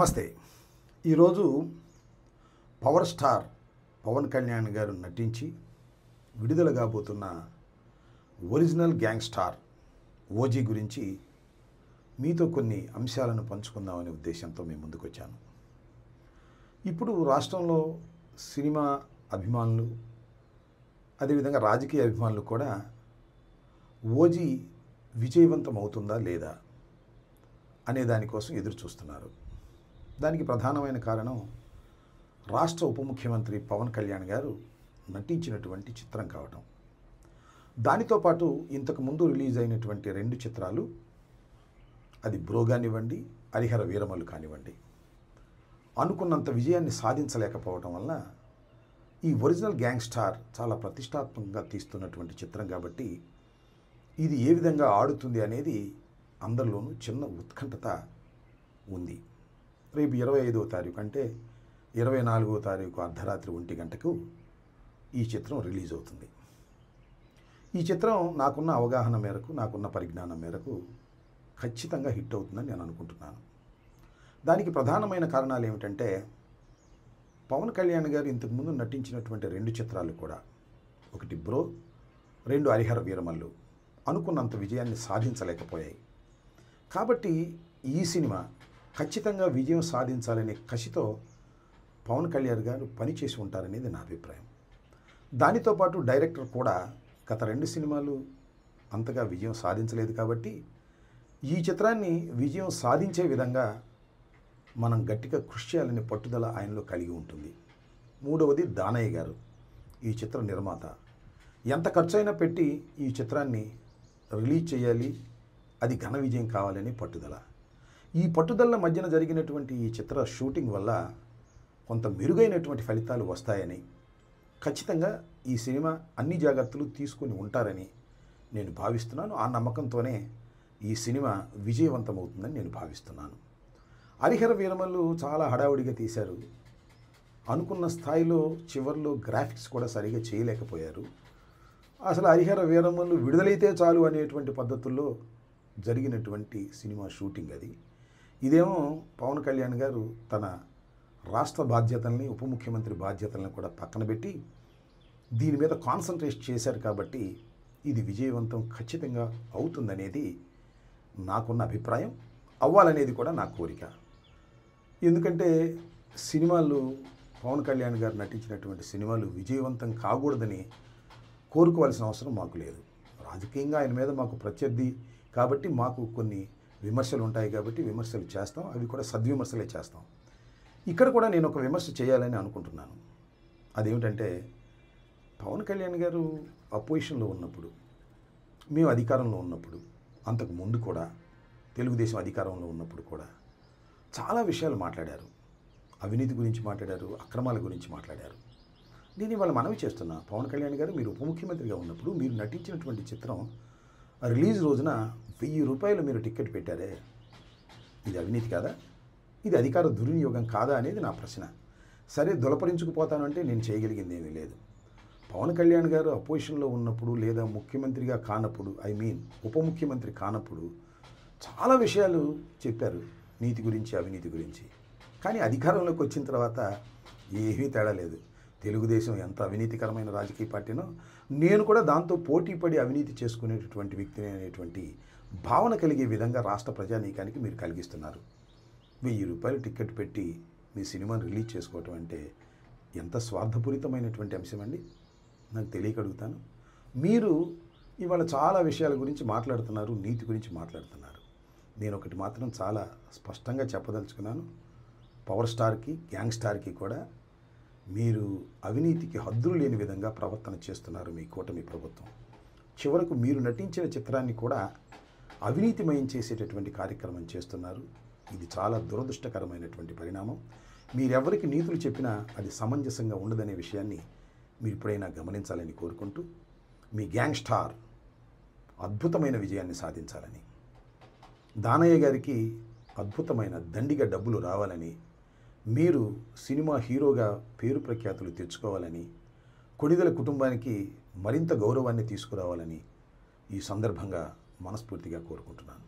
నమస్తే. ఈరోజు power star Pawan Kalyan గారు నటించి విడుదల కాబోతున్న ఒరిజినల్ గ్యాంగ్స్టార్ ఓజీ గురించి మీతో కొన్ని అంశాలను పంచుకుందామనే ఉద్దేశంతో మేము ముందుకు వచ్చాను. ఇప్పుడు రాష్ట్రంలో సినిమా అభిమానులు, అదేవిధంగా రాజకీయ అభిమానులు కూడా ఓజీ విజయవంతం అవుతుందా లేదా అనే దానికోసం ఎదురు చూస్తున్నారు. దానికి ప్రధానమైన కారణం రాష్ట్ర ఉప ముఖ్యమంత్రి పవన్ కళ్యాణ్ గారు నటించినటువంటి చిత్రం కావటం. దానితో పాటు ఇంతకుముందు రిలీజ్ అయినటువంటి 2 చిత్రాలు, అది బ్రో కానివ్వండి, హరిహర వీరమల్లు కానివ్వండి, అనుకున్నంత విజయాన్ని సాధించలేకపోవడం వల్ల ఈ ఒరిజినల్ గ్యాంగ్స్టార్ చాలా ప్రతిష్టాత్మకంగా తీస్తున్నటువంటి చిత్రం కాబట్టి ఇది ఏ విధంగా ఆడుతుంది అనేది అందరిలోనూ చిన్న ఉత్కంఠత ఉంది. రేపు 25వ తారీఖు అంటే 24వ తారీఖు అర్ధరాత్రి 1 గంటకు ఈ చిత్రం రిలీజ్ అవుతుంది. ఈ చిత్రం నాకున్న అవగాహన మేరకు, నాకున్న పరిజ్ఞానం మేరకు ఖచ్చితంగా హిట్ అవుతుందని నేను అనుకుంటున్నాను. దానికి ప్రధానమైన కారణాలు ఏమిటంటే, పవన్ కళ్యాణ్ గారు ఇంతకుముందు నటించినటువంటి 2 చిత్రాలు కూడా, ఒకటి బ్రో, 2 హరిహర వీరమల్లు అనుకున్నంత విజయాన్ని సాధించలేకపోయాయి. కాబట్టి ఈ సినిమా ఖచ్చితంగా విజయం సాధించాలనే కసితో పవన్ కళ్యాణ్ గారు పనిచేసి ఉంటారనేది నా అభిప్రాయం. దానితో పాటు డైరెక్టర్ కూడా గత 2 సినిమాలు అంతగా విజయం సాధించలేదు కాబట్టి ఈ చిత్రాన్ని విజయం సాధించే విధంగా మనం గట్టిగా కృషి చేయాలనే పట్టుదల ఆయనలో కలిగి ఉంటుంది. మూడవది దానయ్య గారు, ఈ చిత్ర నిర్మాత. ఎంత ఖర్చైనా పెట్టి ఈ చిత్రాన్ని రిలీజ్ చేయాలి, అది ఘన విజయం కావాలని పట్టుదల. ఈ పట్టుదల మధ్యన జరిగినటువంటి ఈ చిత్ర షూటింగ్ వల్ల కొంత మెరుగైనటువంటి ఫలితాలు వస్తాయని, ఖచ్చితంగా ఈ సినిమా అన్ని జాగ్రత్తలు తీసుకుని ఉంటారని నేను భావిస్తున్నాను. ఆ నమ్మకంతోనే ఈ సినిమా విజయవంతమవుతుందని నేను భావిస్తున్నాను. హరిహర వీరమల్లు చాలా హడావుడిగా తీశారు. అనుకున్న స్థాయిలో చివర్లో గ్రాఫిక్స్ కూడా సరిగా చేయలేకపోయారు. అసలు హరిహర వీరమల్లు విడుదలైతే చాలు అనేటువంటి పద్ధతుల్లో జరిగినటువంటి సినిమా షూటింగ్ అది. ఇదేమో పవన్ కళ్యాణ్ గారు తన రాష్ట్ర బాధ్యతల్ని, ఉప ముఖ్యమంత్రి బాధ్యతలను కూడా పక్కన పెట్టి దీని మీద కాన్సన్ట్రేట్ చేశారు కాబట్టి ఇది విజయవంతం ఖచ్చితంగా అవుతుందనేది నాకున్న అభిప్రాయం. అవ్వాలనేది కూడా నా కోరిక. ఎందుకంటే సినిమాలు, పవన్ కళ్యాణ్ గారు నటించినటువంటి సినిమాలు విజయవంతం కాకూడదని కోరుకోవాల్సిన అవసరం మాకు లేదు. రాజకీయంగా ఆయన మీద మాకు ప్రత్యర్థి కాబట్టి మాకు కొన్ని విమర్శలు ఉంటాయి కాబట్టి విమర్శలు చేస్తాం. అవి కూడా సద్విమర్శలే చేస్తాం. ఇక్కడ కూడా నేను ఒక విమర్శ చేయాలని అనుకుంటున్నాను. అదేమిటంటే, పవన్ కళ్యాణ్ గారు అపోజిషన్లో ఉన్నప్పుడు, మేము అధికారంలో ఉన్నప్పుడు, అంతకు ముందు కూడా తెలుగుదేశం అధికారంలో ఉన్నప్పుడు కూడా చాలా విషయాలు మాట్లాడారు. అవినీతి గురించి మాట్లాడారు, అక్రమాల గురించి మాట్లాడారు. నేను ఇవాళ మనవి చేస్తున్నా, పవన్ కళ్యాణ్ గారు మీరు ఉప ముఖ్యమంత్రిగా ఉన్నప్పుడు మీరు నటించినటువంటి చిత్రం రిలీజ్ రోజున 1000 రూపాయలు మీరు టికెట్ పెట్టారే, ఇది అవినీతి కాదా? ఇది అధికార దుర్వినియోగం కాదా అనేది నా ప్రశ్న. సరే, దులపరించుకుపోతానంటే నేను చేయగలిగింది ఏమీ లేదు. పవన్ కళ్యాణ్ గారు అపోజిషన్లో ఉన్నప్పుడు లేదా ముఖ్యమంత్రిగా కానప్పుడు, ఉప ముఖ్యమంత్రి కానప్పుడు చాలా విషయాలు చెప్పారు, నీతి గురించి, అవినీతి గురించి. కానీ అధికారంలోకి వచ్చిన తర్వాత ఏమీ తేడా లేదు. తెలుగుదేశం ఎంత అవినీతికరమైన రాజకీయ పార్టీనో, నేను కూడా దాంతో పోటీపడి అవినీతి చేసుకునేటటువంటి వ్యక్తిని అనేటువంటి భావన కలిగే విధంగా రాష్ట్ర ప్రజానీకానికి మీరు కలిగిస్తున్నారు. 1000 రూపాయలు టికెట్ పెట్టి మీ సినిమాను రిలీజ్ చేసుకోవటం అంటే ఎంత స్వార్థపూరితమైనటువంటి అంశం అండి? నాకు తెలియక అడుగుతాను. మీరు ఇవాళ చాలా విషయాల గురించి మాట్లాడుతున్నారు, నీతి గురించి మాట్లాడుతున్నారు. నేను ఒకటి మాత్రం చాలా స్పష్టంగా చెప్పదలుచుకున్నాను. పవర్ స్టార్కి, గ్యాంగ్ స్టార్కి కూడా మీరు అవినీతికి హద్దులు లేని విధంగా ప్రవర్తన చేస్తున్నారు మీ కూటమి ప్రభుత్వం. చివరకు మీరు నటించిన చిత్రాన్ని కూడా అవినీతిమయం చేసేటటువంటి కార్యక్రమం చేస్తున్నారు. ఇది చాలా దురదృష్టకరమైనటువంటి పరిణామం. మీరెవరికి నీతులు చెప్పినా అది సమంజసంగా ఉండదనే విషయాన్ని మీరు ఇప్పుడైనా గమనించాలని కోరుకుంటూ, మీ గ్యాంగ్ స్టార్ అద్భుతమైన విజయాన్ని సాధించాలని, దానయ్య గారికి అద్భుతమైన దండిగా డబ్బులు రావాలని, మీరు సినిమా హీరోగా పేరు ప్రఖ్యాతులు తెచ్చుకోవాలని, కొణిదెల కుటుంబానికి మరింత గౌరవాన్ని తీసుకురావాలని ఈ సందర్భంగా మనస్ఫూర్తిగా కోరుకుంటున్నాను.